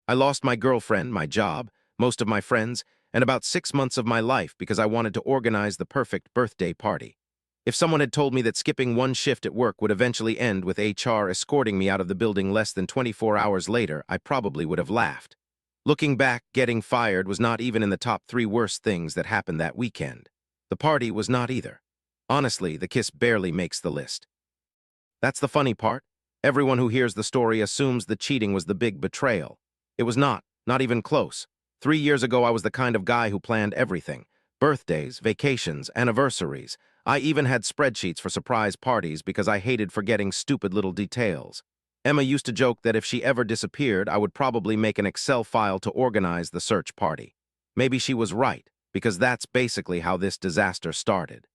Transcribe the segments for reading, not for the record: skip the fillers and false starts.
I lost my girlfriend, my job, most of my friends, and about 6 months of my life because I wanted to organize the perfect birthday party. If someone had told me that skipping one shift at work would eventually end with HR escorting me out of the building less than 24 hours later, I probably would have laughed. Looking back, getting fired was not even in the top 3 worst things that happened that weekend. The party was not either. Honestly, the kiss barely makes the list. That's the funny part. Everyone who hears the story assumes the cheating was the big betrayal. It was not even close. 3 years ago, I was the kind of guy who planned everything. Birthdays, vacations, anniversaries. I even had spreadsheets for surprise parties because I hated forgetting stupid little details. Emma used to joke that if she ever disappeared, I would probably make an Excel file to organize the search party. Maybe she was right, because that's basically how this disaster started.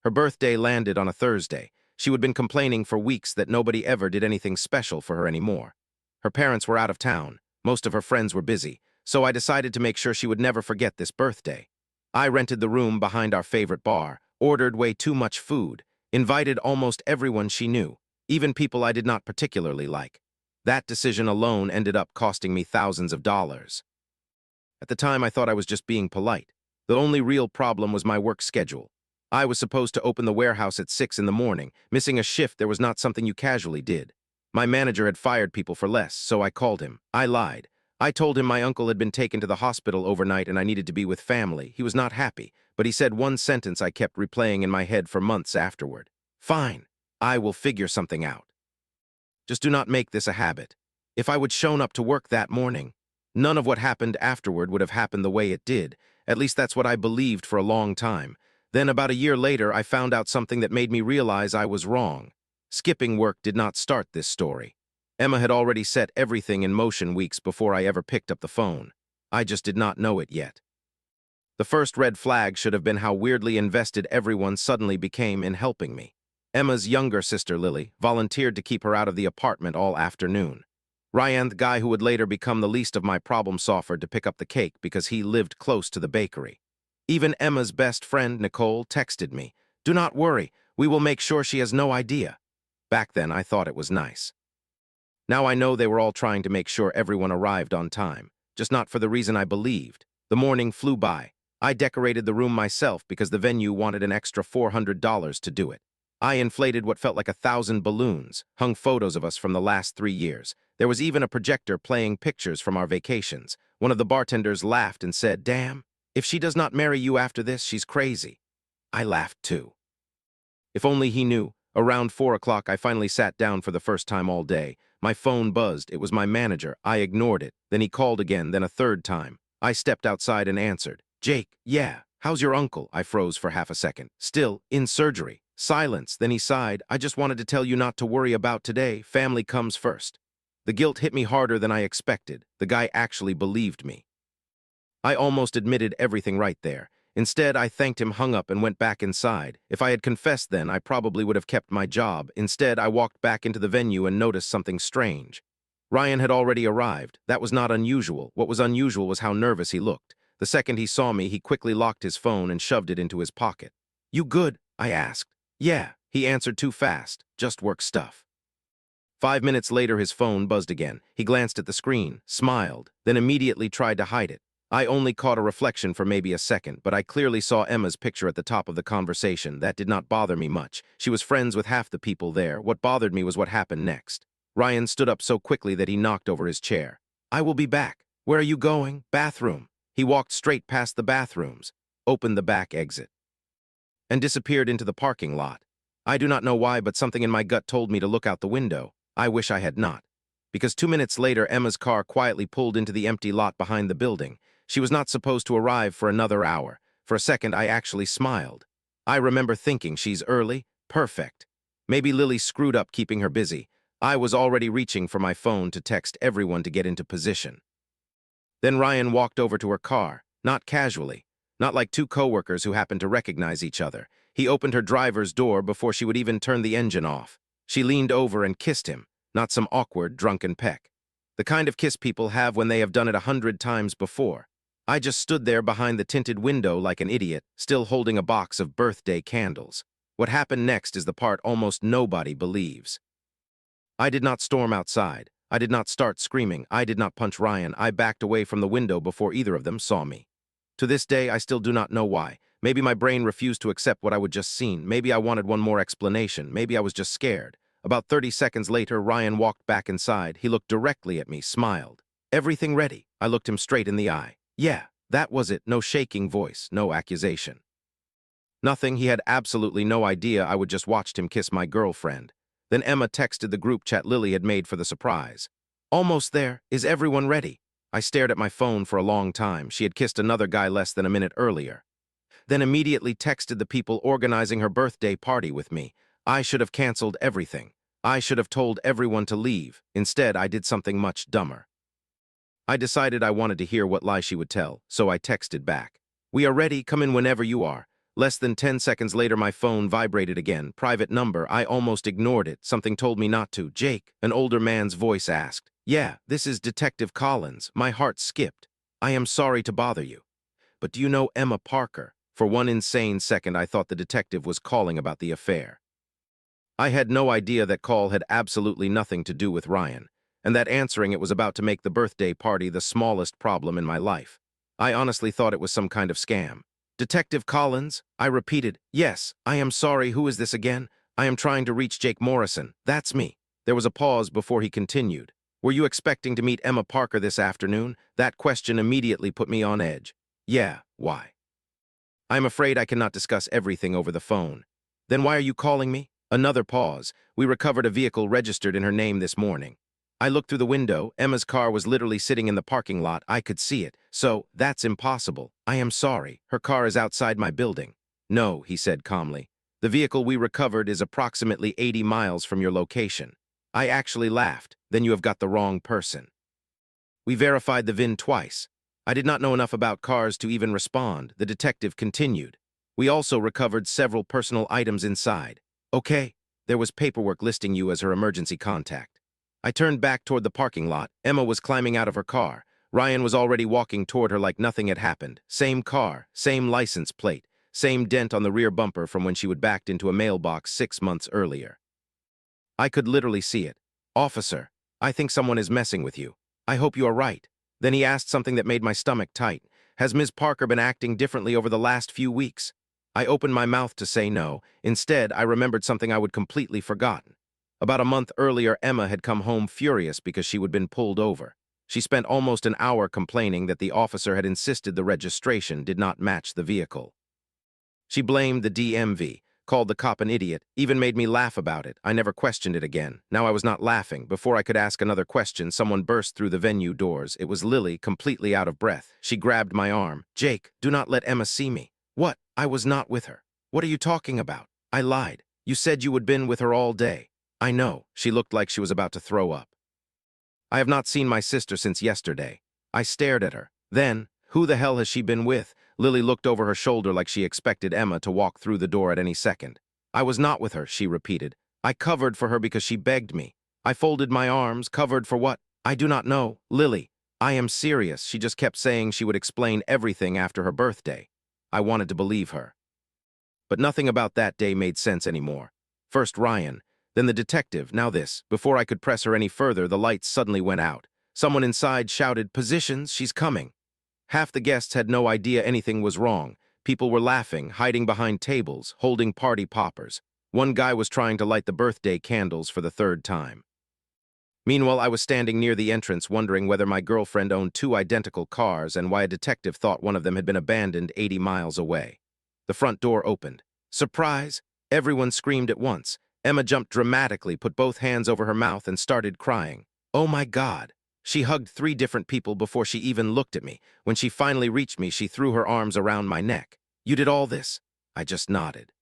Her birthday landed on a Thursday. She had been complaining for weeks that nobody ever did anything special for her anymore. Her parents were out of town, most of her friends were busy, so I decided to make sure she would never forget this birthday. I rented the room behind our favorite bar, ordered way too much food, invited almost everyone she knew, even people I did not particularly like. That decision alone ended up costing me thousands of dollars. At the time, I thought I was just being polite. The only real problem was my work schedule. I was supposed to open the warehouse at 6 in the morning. Missing a shift there was not something you casually did. My manager had fired people for less, so I called him. I lied. I told him my uncle had been taken to the hospital overnight and I needed to be with family. He was not happy, but he said one sentence I kept replaying in my head for months afterward. Fine, I will figure something out. Just do not make this a habit. If I would shown up to work that morning, none of what happened afterward would have happened the way it did. At least that's what I believed for a long time. Then, about a year later, I found out something that made me realize I was wrong. Skipping work did not start this story. Emma had already set everything in motion weeks before I ever picked up the phone. I just did not know it yet. The first red flag should have been how weirdly invested everyone suddenly became in helping me. Emma's younger sister, Lily, volunteered to keep her out of the apartment all afternoon. Ryan, the guy who would later become the least of my problems, offered to pick up the cake because he lived close to the bakery. Even Emma's best friend, Nicole, texted me, "Do not worry, we will make sure she has no idea." Back then, I thought it was nice. Now I know they were all trying to make sure everyone arrived on time, just not for the reason I believed. The morning flew by. I decorated the room myself because the venue wanted an extra $400 to do it. I inflated what felt like 1,000 balloons, hung photos of us from the last 3 years. There was even a projector playing pictures from our vacations. One of the bartenders laughed and said, "Damn, if she does not marry you after this, she's crazy." I laughed too. If only he knew. Around 4 o'clock, I finally sat down for the first time all day. My phone buzzed. It was my manager. I ignored it. Then he called again, then a third time. I stepped outside and answered. "Jake, yeah, how's your uncle?" I froze for half a second. "Still, in surgery." Silence. Then he sighed. "I just wanted to tell you not to worry about today. Family comes first." The guilt hit me harder than I expected. The guy actually believed me. I almost admitted everything right there. Instead, I thanked him, hung up, and went back inside. If I had confessed then, I probably would have kept my job. Instead, I walked back into the venue and noticed something strange. Ryan had already arrived. That was not unusual. What was unusual was how nervous he looked. The second he saw me, he quickly locked his phone and shoved it into his pocket. "You good?" I asked. "Yeah," he answered too fast. "Just work stuff." 5 minutes later, his phone buzzed again. He glanced at the screen, smiled, then immediately tried to hide it. I only caught a reflection for maybe a second, but I clearly saw Emma's picture at the top of the conversation. That did not bother me much. She was friends with half the people there. What bothered me was what happened next. Ryan stood up so quickly that he knocked over his chair. "I will be back." "Where are you going?" "Bathroom." He walked straight past the bathrooms, opened the back exit, and disappeared into the parking lot. I do not know why, but something in my gut told me to look out the window. I wish I had not. Because 2 minutes later, Emma's car quietly pulled into the empty lot behind the building. She was not supposed to arrive for another hour. For a second, I actually smiled. I remember thinking, she's early? Perfect. Maybe Lily screwed up keeping her busy. I was already reaching for my phone to text everyone to get into position. Then Ryan walked over to her car, not casually, not like two coworkers who happened to recognize each other. He opened her driver's door before she would even turn the engine off. She leaned over and kissed him, not some awkward, drunken peck. The kind of kiss people have when they have done it 100 times before. I just stood there behind the tinted window like an idiot, still holding a box of birthday candles. What happened next is the part almost nobody believes. I did not storm outside. I did not start screaming. I did not punch Ryan. I backed away from the window before either of them saw me. To this day, I still do not know why. Maybe my brain refused to accept what I would just seen. Maybe I wanted one more explanation. Maybe I was just scared. About 30 seconds later, Ryan walked back inside. He looked directly at me, smiled. Everything ready? I looked him straight in the eye. Yeah, that was it. No shaking voice, no accusation. Nothing. He had absolutely no idea I would just watched him kiss my girlfriend. Then Emma texted the group chat Lily had made for the surprise. Almost there. Is everyone ready? I stared at my phone for a long time. She had kissed another guy less than a minute earlier. Then immediately texted the people organizing her birthday party with me. I should have canceled everything. I should have told everyone to leave. Instead, I did something much dumber. I decided I wanted to hear what lie she would tell, so I texted back. We are ready. Come in whenever you are. Less than 10 seconds later, my phone vibrated again. Private number. I almost ignored it. Something told me not to. Jake, an older man's voice asked. Yeah, this is Detective Collins. My heart skipped. I am sorry to bother you. But do you know Emma Parker? For one insane second, I thought the detective was calling about the affair. I had no idea that call had absolutely nothing to do with Ryan, and that answering it was about to make the birthday party the smallest problem in my life. I honestly thought it was some kind of scam. Detective Collins? I repeated. Yes, I am sorry. Who is this again? I am trying to reach Jake Morrison. That's me. There was a pause before he continued. Were you expecting to meet Emma Parker this afternoon? That question immediately put me on edge. Yeah, why? I'm afraid I cannot discuss everything over the phone. Then why are you calling me? Another pause. We recovered a vehicle registered in her name this morning. I looked through the window. Emma's car was literally sitting in the parking lot. I could see it. So, that's impossible. I am sorry. Her car is outside my building. No, he said calmly. The vehicle we recovered is approximately 80 miles from your location. I actually laughed. Then you have got the wrong person. We verified the VIN twice. I did not know enough about cars to even respond. The detective continued. We also recovered several personal items inside. Okay, there was paperwork listing you as her emergency contact. I turned back toward the parking lot. Emma was climbing out of her car. Ryan was already walking toward her like nothing had happened. Same car, same license plate, same dent on the rear bumper from when she would backed into a mailbox 6 months earlier. I could literally see it. Officer, I think someone is messing with you. I hope you are right. Then he asked something that made my stomach tight. Has Ms. Parker been acting differently over the last few weeks? I opened my mouth to say no. Instead, I remembered something I would completely forgotten. About a month earlier, Emma had come home furious because she had been pulled over. She spent almost an hour complaining that the officer had insisted the registration did not match the vehicle. She blamed the DMV, called the cop an idiot, even made me laugh about it. I never questioned it again. Now I was not laughing. Before I could ask another question, someone burst through the venue doors. It was Lily, completely out of breath. She grabbed my arm. Jake, do not let Emma see me. What? I was not with her. What are you talking about? I lied. You said you had been with her all day. I know. She looked like she was about to throw up. I have not seen my sister since yesterday. I stared at her. Then, who the hell has she been with? Lily looked over her shoulder like she expected Emma to walk through the door at any second. I was not with her, she repeated. I covered for her because she begged me. I folded my arms, covered for what? I do not know. Lily, I am serious. She just kept saying she would explain everything after her birthday. I wanted to believe her. But nothing about that day made sense anymore. First Ryan, then the detective, now this. Before I could press her any further, the lights suddenly went out. Someone inside shouted, "Positions, she's coming." Half the guests had no idea anything was wrong. People were laughing, hiding behind tables, holding party poppers. One guy was trying to light the birthday candles for the third time. Meanwhile, I was standing near the entrance wondering whether my girlfriend owned two identical cars and why a detective thought one of them had been abandoned 80 miles away. The front door opened. Surprise! Everyone screamed at once. Emma jumped dramatically, put both hands over her mouth, and started crying. Oh my God! She hugged 3 different people before she even looked at me. When she finally reached me, she threw her arms around my neck. You did all this? I just nodded.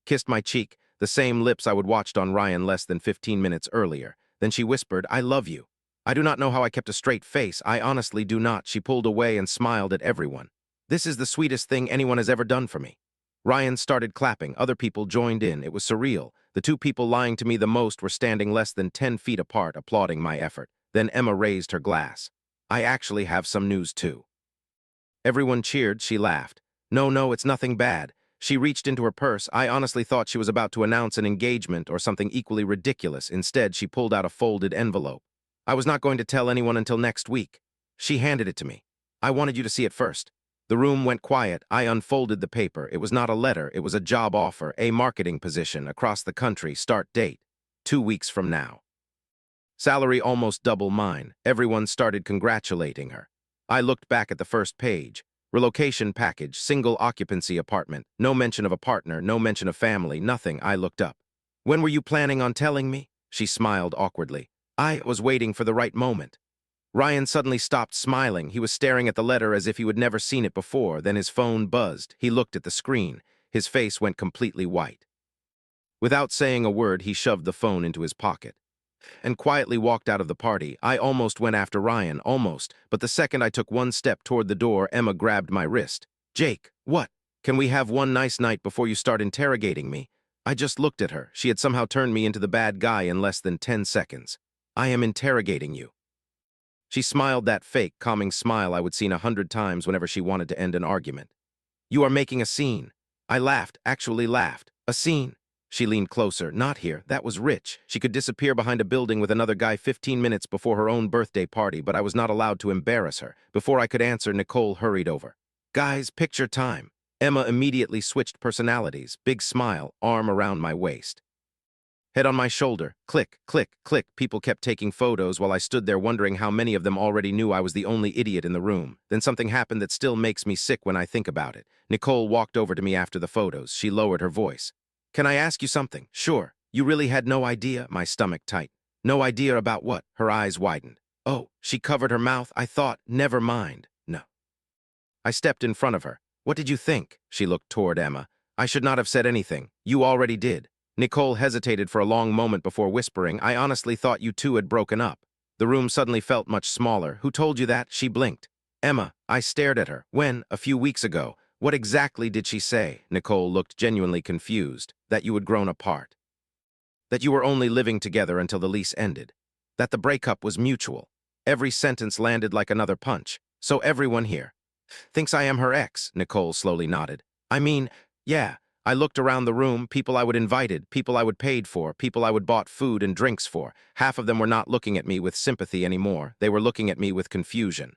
Kissed my cheek, the same lips I would watched on Ryan less than 15 minutes earlier. Then she whispered, I love you. I do not know how I kept a straight face. I honestly do not. She pulled away and smiled at everyone. This is the sweetest thing anyone has ever done for me. Ryan started clapping. Other people joined in. It was surreal. The 2 people lying to me the most were standing less than 10 feet apart, applauding my effort. Then Emma raised her glass. I actually have some news too. Everyone cheered. She laughed. No, it's nothing bad. She reached into her purse. I honestly thought she was about to announce an engagement or something equally ridiculous. Instead, she pulled out a folded envelope. I was not going to tell anyone until next week. She handed it to me. I wanted you to see it first. The room went quiet. I unfolded the paper. It was not a letter. It was a job offer, a marketing position, across the country, start date, 2 weeks from now. Salary almost double mine. Everyone started congratulating her. I looked back at the first page. Relocation package, single occupancy apartment. No mention of a partner, no mention of family, nothing. I looked up. When were you planning on telling me? She smiled awkwardly. I was waiting for the right moment. Ryan suddenly stopped smiling. He was staring at the letter as if he had never seen it before. Then his phone buzzed. He looked at the screen. His face went completely white. Without saying a word, he shoved the phone into his pocket and quietly walked out of the party. I almost went after Ryan, almost, but the second I took one step toward the door, Emma grabbed my wrist. Jake, what? Can we have one nice night before you start interrogating me? I just looked at her. She had somehow turned me into the bad guy in less than 10 seconds. I am interrogating you. She smiled, that fake, calming smile I would seen 100 times whenever she wanted to end an argument. You are making a scene. I laughed, actually laughed. A scene? She leaned closer. Not here. That was rich. She could disappear behind a building with another guy 15 minutes before her own birthday party, but I was not allowed to embarrass her. Before I could answer, Nicole hurried over. Guys, picture time. Emma immediately switched personalities. Big smile, arm around my waist. Head on my shoulder. Click, click, click. People kept taking photos while I stood there wondering how many of them already knew I was the only idiot in the room. Then something happened that still makes me sick when I think about it. Nicole walked over to me after the photos. She lowered her voice. Can I ask you something? Sure. You really had no idea? My stomach tight. No idea about what? Her eyes widened. Oh, she covered her mouth. I thought, never mind. No. I stepped in front of her. What did you think? She looked toward Emma. I should not have said anything. You already did. Nicole hesitated for a long moment before whispering, I honestly thought you two had broken up. The room suddenly felt much smaller. Who told you that? She blinked. Emma. I stared at her. When? A few weeks ago. What exactly did she say? Nicole looked genuinely confused. That you had grown apart. That you were only living together until the lease ended. That the breakup was mutual. Every sentence landed like another punch. So everyone here thinks I am her ex, Nicole slowly nodded. I mean, yeah. I looked around the room, people I would invited, people I would paid for, people I would bought food and drinks for. Half of them were not looking at me with sympathy anymore. They were looking at me with confusion.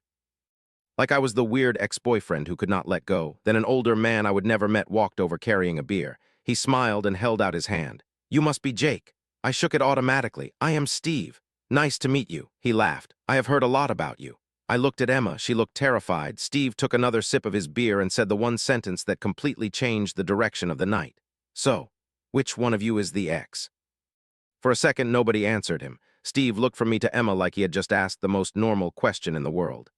Like I was the weird ex-boyfriend who could not let go. Then an older man I would never met walked over carrying a beer. He smiled and held out his hand. You must be Jake. I shook it automatically. I am Steve. Nice to meet you. He laughed. I have heard a lot about you. I looked at Emma. She looked terrified. Steve took another sip of his beer and said the one sentence that completely changed the direction of the night. So, which one of you is the ex? For a second, nobody answered him. Steve looked from me to Emma like he had just asked the most normal question in the world.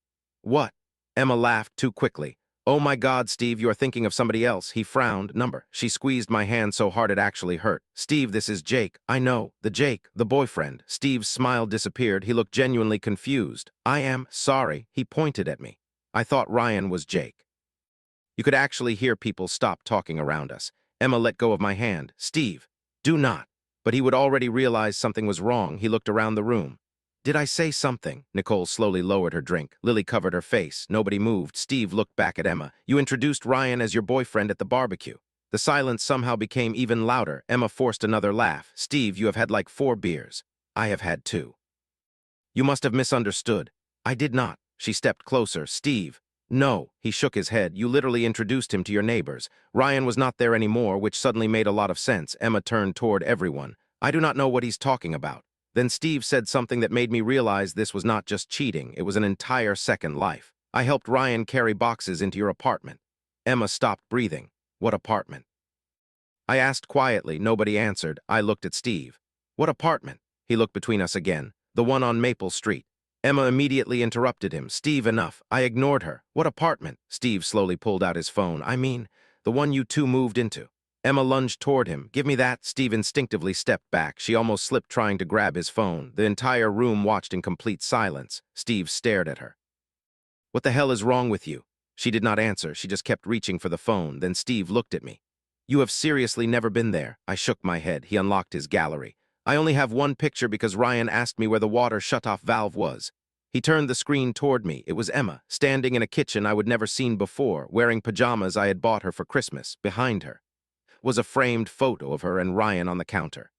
What? Emma laughed too quickly. Oh my God, Steve, you are thinking of somebody else. He frowned. Number. She squeezed my hand so hard it actually hurt. Steve, this is Jake. I know. The Jake, the boyfriend. Steve's smile disappeared. He looked genuinely confused. I am sorry. He pointed at me. I thought Ryan was Jake. You could actually hear people stop talking around us. Emma let go of my hand. Steve, do not. But he would already realize something was wrong. He looked around the room. Did I say something? Nicole slowly lowered her drink. Lily covered her face. Nobody moved. Steve looked back at Emma. You introduced Ryan as your boyfriend at the barbecue. The silence somehow became even louder. Emma forced another laugh. Steve, you have had like 4 beers. I have had 2. You must have misunderstood. I did not. She stepped closer. Steve. No. He shook his head. You literally introduced him to your neighbors. Ryan was not there anymore, which suddenly made a lot of sense. Emma turned toward everyone. I do not know what he's talking about. Then Steve said something that made me realize this was not just cheating, it was an entire second life. I helped Ryan carry boxes into your apartment. Emma stopped breathing. What apartment? I asked quietly. Nobody answered. I looked at Steve. What apartment? He looked between us again. The one on Maple Street. Emma immediately interrupted him. Steve, enough. I ignored her. What apartment? Steve slowly pulled out his phone. I mean, the one you two moved into. Emma lunged toward him. Give me that. Steve instinctively stepped back. She almost slipped trying to grab his phone. The entire room watched in complete silence. Steve stared at her. What the hell is wrong with you? She did not answer. She just kept reaching for the phone. Then Steve looked at me. You have seriously never been there. I shook my head. He unlocked his gallery. I only have one picture because Ryan asked me where the water shutoff valve was. He turned the screen toward me. It was Emma, standing in a kitchen I would never seen before, wearing pajamas I had bought her for Christmas. Behind her was a framed photo of her and Ryan on the counter.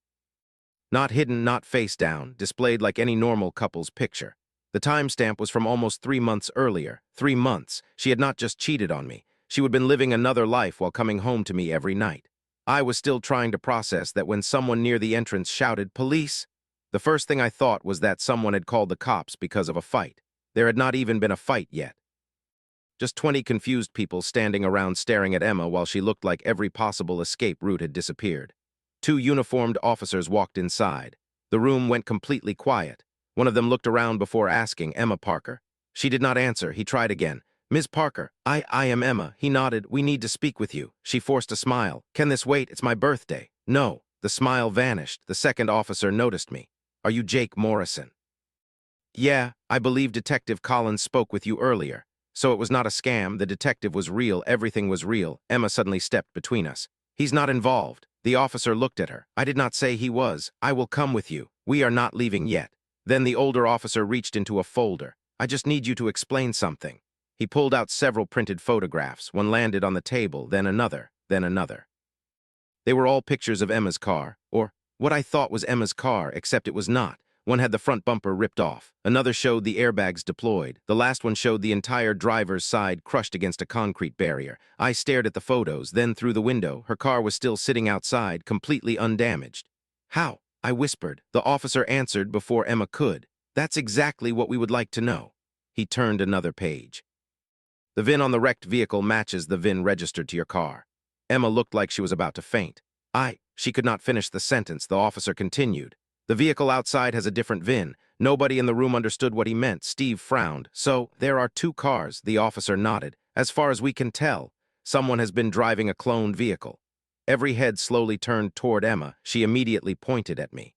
Not hidden, not face down, displayed like any normal couple's picture. The timestamp was from almost 3 months earlier. 3 months. She had not just cheated on me. She would have been living another life while coming home to me every night. I was still trying to process that when someone near the entrance shouted, "Police!" The first thing I thought was that someone had called the cops because of a fight. There had not even been a fight yet. Just 20 confused people standing around staring at Emma while she looked like every possible escape route had disappeared. 2 uniformed officers walked inside. The room went completely quiet. One of them looked around before asking, "Emma Parker?" She did not answer. He tried again. "Ms. Parker, I am Emma." He nodded. "We need to speak with you." She forced a smile. "Can this wait? It's my birthday." "No." The smile vanished. The second officer noticed me. "Are you Jake Morrison?" "Yeah, I believe Detective Collins spoke with you earlier." So it was not a scam, the detective was real, everything was real. Emma suddenly stepped between us. "He's not involved." The officer looked at her. "I did not say he was. I will come with you. We are not leaving yet." Then the older officer reached into a folder. "I just need you to explain something." He pulled out several printed photographs. One landed on the table, then another, then another. They were all pictures of Emma's car, or what I thought was Emma's car, except it was not. One had the front bumper ripped off. Another showed the airbags deployed. The last one showed the entire driver's side crushed against a concrete barrier. I stared at the photos, then through the window. Her car was still sitting outside, completely undamaged. "How?" I whispered. The officer answered before Emma could. "That's exactly what we would like to know." He turned another page. "The VIN on the wrecked vehicle matches the VIN registered to your car." Emma looked like she was about to faint. She could not finish the sentence. The officer continued. "The vehicle outside has a different VIN. Nobody in the room understood what he meant." Steve frowned. "So, there are 2 cars." The officer nodded. "As far as we can tell, someone has been driving a cloned vehicle." Every head slowly turned toward Emma. She immediately pointed at me.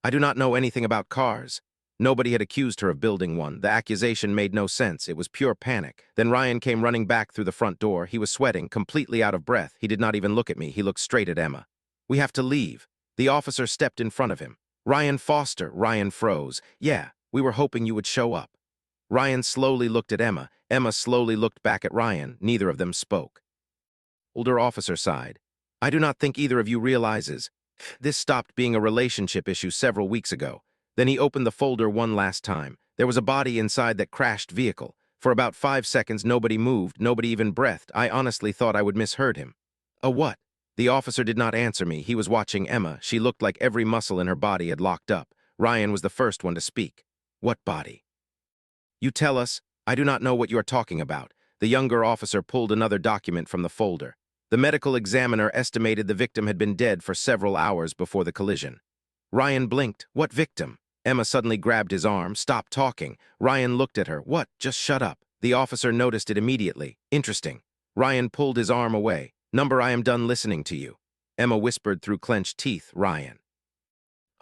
"I do not know anything about cars." Nobody had accused her of building one. The accusation made no sense. It was pure panic. Then Ryan came running back through the front door. He was sweating, completely out of breath. He did not even look at me. He looked straight at Emma. "We have to leave." The officer stepped in front of him. "Ryan Foster." Ryan froze. "Yeah, we were hoping you would show up." Ryan slowly looked at Emma. Emma slowly looked back at Ryan. Neither of them spoke. Older officer sighed. "I do not think either of you realizes. This stopped being a relationship issue several weeks ago." Then he opened the folder one last time. There was a body inside that crashed vehicle. For about 5 seconds, nobody moved, nobody even breathed. I honestly thought I would misheard him. "A what?" The officer did not answer me. He was watching Emma. She looked like every muscle in her body had locked up. Ryan was the first one to speak. "What body?" "You tell us." "I do not know what you are talking about." The younger officer pulled another document from the folder. The medical examiner estimated the victim had been dead for several hours before the collision. Ryan blinked. "What victim?" Emma suddenly grabbed his arm. "Stop talking." Ryan looked at her. "What? Just shut up." The officer noticed it immediately. "Interesting." Ryan pulled his arm away. "Number, I am done listening to you." Emma whispered through clenched teeth, "Ryan."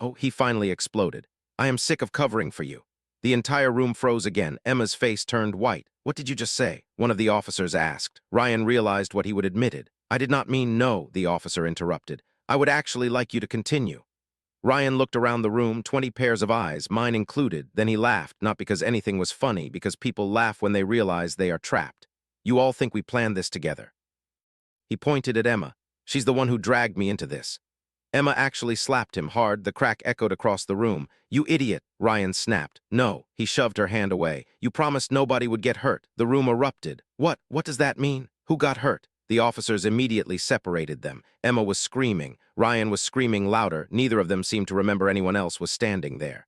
Oh, he finally exploded. "I am sick of covering for you." The entire room froze again. Emma's face turned white. "What did you just say?" one of the officers asked. Ryan realized what he would admitted. "I did not mean no," the officer interrupted. "I would actually like you to continue." Ryan looked around the room, 20 pairs of eyes, mine included. Then he laughed, not because anything was funny, because people laugh when they realize they are trapped. "You all think we planned this together." He pointed at Emma. "She's the one who dragged me into this." Emma actually slapped him hard. The crack echoed across the room. "You idiot," Ryan snapped. "No." He shoved her hand away. "You promised nobody would get hurt." The room erupted. What does that mean? Who got hurt?" The officers immediately separated them. Emma was screaming. Ryan was screaming louder. Neither of them seemed to remember anyone else was standing there.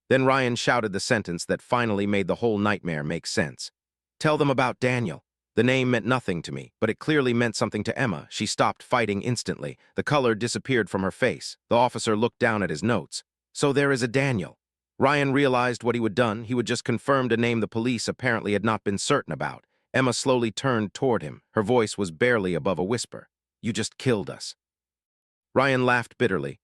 Then Ryan shouted the sentence that finally made the whole nightmare make sense. "Tell them about Daniel." The name meant nothing to me, but it clearly meant something to Emma. She stopped fighting instantly. The color disappeared from her face. The officer looked down at his notes. "So there is a Daniel." Ryan realized what he would done. He would just confirmed a name the police apparently had not been certain about. Emma slowly turned toward him. Her voice was barely above a whisper. "You just killed us." Ryan laughed bitterly.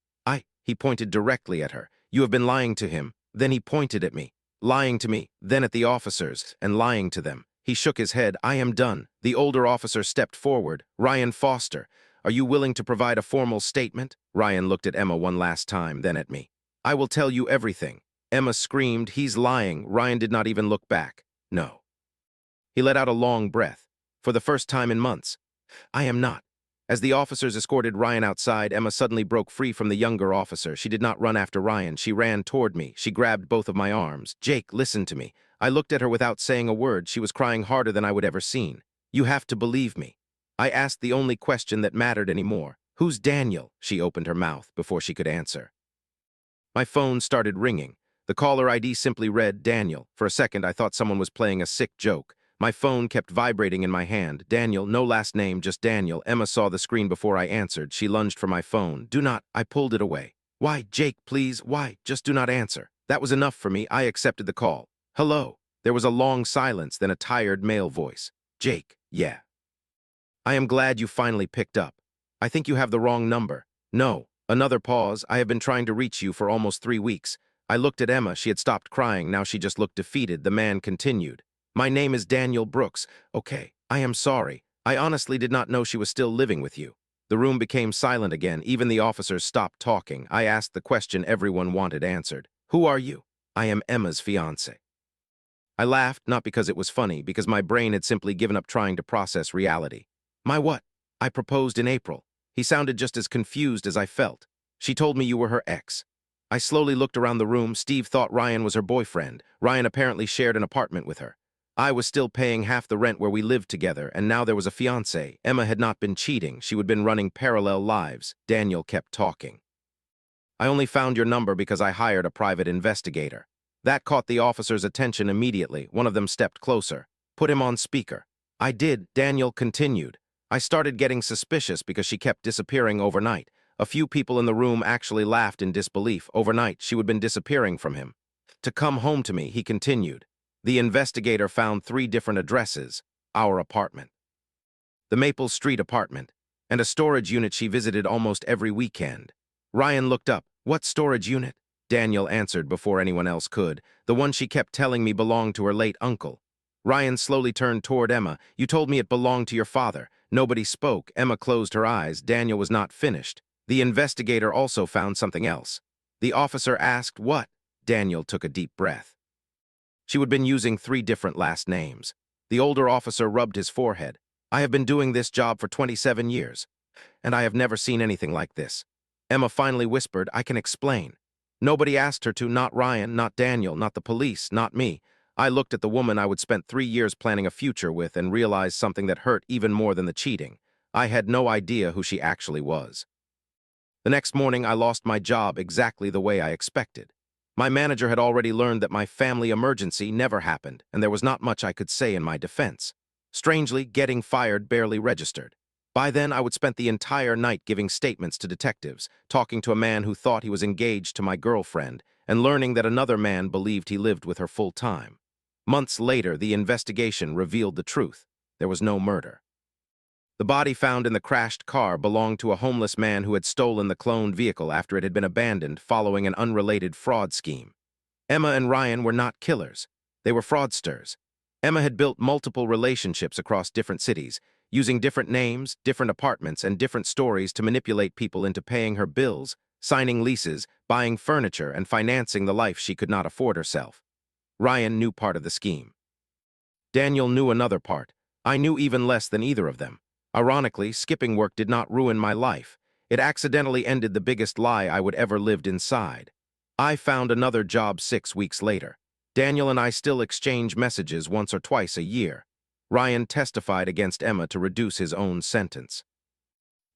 He pointed directly at her. "You have been lying to him." Then he pointed at me. "Lying to me," then at the officers, and lying to them. He shook his head. "I am done." The older officer stepped forward. "Ryan Foster, are you willing to provide a formal statement?" Ryan looked at Emma one last time, then at me. "I will tell you everything." Emma screamed, "He's lying." Ryan did not even look back. "No." He let out a long breath. "For the first time in months." "I am not." As the officers escorted Ryan outside, Emma suddenly broke free from the younger officer. She did not run after Ryan. She ran toward me. She grabbed both of my arms. "Jake, listen to me." I looked at her without saying a word. She was crying harder than I would ever seen. "You have to believe me." I asked the only question that mattered anymore. "Who's Daniel?" She opened her mouth before she could answer. My phone started ringing. The caller ID simply read Daniel. For a second, I thought someone was playing a sick joke. My phone kept vibrating in my hand. Daniel, no last name, just Daniel. Emma saw the screen before I answered. She lunged for my phone. "Do not." I pulled it away. "Why, Jake, please, why? Just do not answer." That was enough for me. I accepted the call. "Hello." There was a long silence, then a tired male voice. "Jake, yeah. I am glad you finally picked up. I think you have the wrong number." "No." Another pause. "I have been trying to reach you for almost 3 weeks." I looked at Emma. She had stopped crying. Now she just looked defeated. The man continued. "My name is Daniel Brooks." "Okay, I am sorry. I honestly did not know she was still living with you." The room became silent again. Even the officers stopped talking. I asked the question everyone wanted answered. "Who are you?" "I am Emma's fiancé." I laughed, not because it was funny, because my brain had simply given up trying to process reality. "My what?" "I proposed in April." He sounded just as confused as I felt. "She told me you were her ex." I slowly looked around the room. Steve thought Ryan was her boyfriend. Ryan apparently shared an apartment with her. I was still paying half the rent where we lived together, and now there was a fiancé. Emma had not been cheating. She had been running parallel lives. Daniel kept talking. "I only found your number because I hired a private investigator." That caught the officer's attention immediately. One of them stepped closer. "Put him on speaker." I did. Daniel continued. "I started getting suspicious because she kept disappearing overnight. A few people in the room actually laughed in disbelief. Overnight, she had been disappearing from him. To come home to me," he continued. "The investigator found 3 different addresses. Our apartment, the Maple Street apartment, and a storage unit she visited almost every weekend." Ryan looked up. "What storage unit?" Daniel answered before anyone else could. "The one she kept telling me belonged to her late uncle." Ryan slowly turned toward Emma. "You told me it belonged to your father." Nobody spoke. Emma closed her eyes. Daniel was not finished. "The investigator also found something else." The officer asked, "What?" Daniel took a deep breath. "She had been using 3 different last names." The older officer rubbed his forehead. "I have been doing this job for 27 years, and I have never seen anything like this." Emma finally whispered, "I can explain." Nobody asked her to, not Ryan, not Daniel, not the police, not me. I looked at the woman I would spent 3 years planning a future with and realized something that hurt even more than the cheating. I had no idea who she actually was. The next morning, I lost my job exactly the way I expected. My manager had already learned that my family emergency never happened, and there was not much I could say in my defense. Strangely, getting fired barely registered. By then, I would spend the entire night giving statements to detectives, talking to a man who thought he was engaged to my girlfriend, and learning that another man believed he lived with her full time. Months later, the investigation revealed the truth. There was no murder. The body found in the crashed car belonged to a homeless man who had stolen the cloned vehicle after it had been abandoned following an unrelated fraud scheme. Emma and Ryan were not killers. They were fraudsters. Emma had built multiple relationships across different cities, using different names, different apartments, and different stories to manipulate people into paying her bills, signing leases, buying furniture, and financing the life she could not afford herself. Ryan knew part of the scheme. Daniel knew another part. I knew even less than either of them. Ironically, skipping work did not ruin my life. It accidentally ended the biggest lie I would ever lived inside. I found another job 6 weeks later. Daniel and I still exchange messages once or twice a year. Ryan testified against Emma to reduce his own sentence.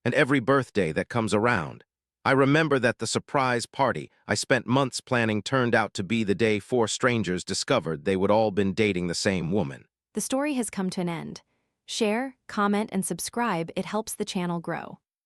And every birthday that comes around, I remember that the surprise party I spent months planning turned out to be the day 4 strangers discovered they would all been dating the same woman. The story has come to an end. Share, comment, and subscribe. It helps the channel grow.